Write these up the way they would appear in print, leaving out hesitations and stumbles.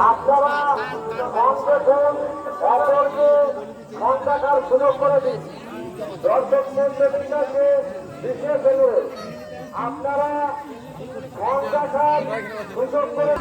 আপনারা সংগঠন অপরকে মন রাখার সুযোগ করে দিন। দর্শক মন্ডলীকে বিশেষ অনুরোধ, আপনারা মন রাখার সুযোগ করে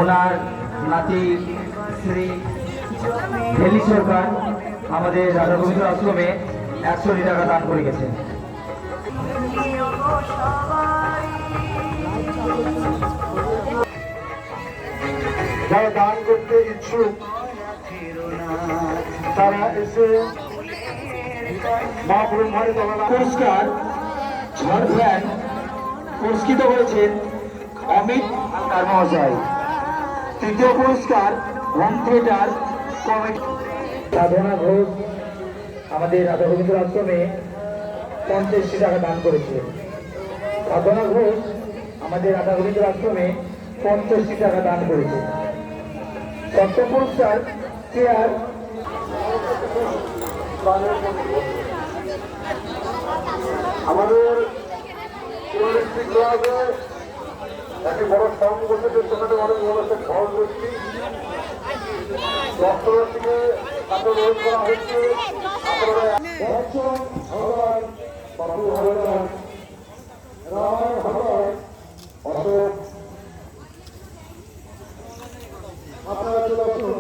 ওনার নাতি শ্রী হেলি সরকার আমাদের রাধা গোবিন্দ আশ্রমে 100 টাকা দান করে গেছেন। যারা দান করতে ইচ্ছুক তারা এসে মা ব্রহ্মারে পুরস্কার ঝড় ভ্যান পুরস্কৃত হয়েছেন অমিত হালদার মহাশয়। তৃতীয় পুরস্কার হোম থিয়েটার কমিটি সাধনা ঘোষ আমাদের রাধা গোবিন্দ আশ্রমে 50 টাকা দান করেছে। সাধনা ঘোষ আমাদের রাধা গোবিন্দ আশ্রমে 50 টাকা দান করেছে। সপ্তম পুরস্কার চেয়ার আমাদের একটি বড় ফর্ম বসেছে, সেখানে অনেক বড় একটা ঘর রয়েছে, দপ্তরের থেকে তাকে রোধ করা হচ্ছে। আপনারা আপনারা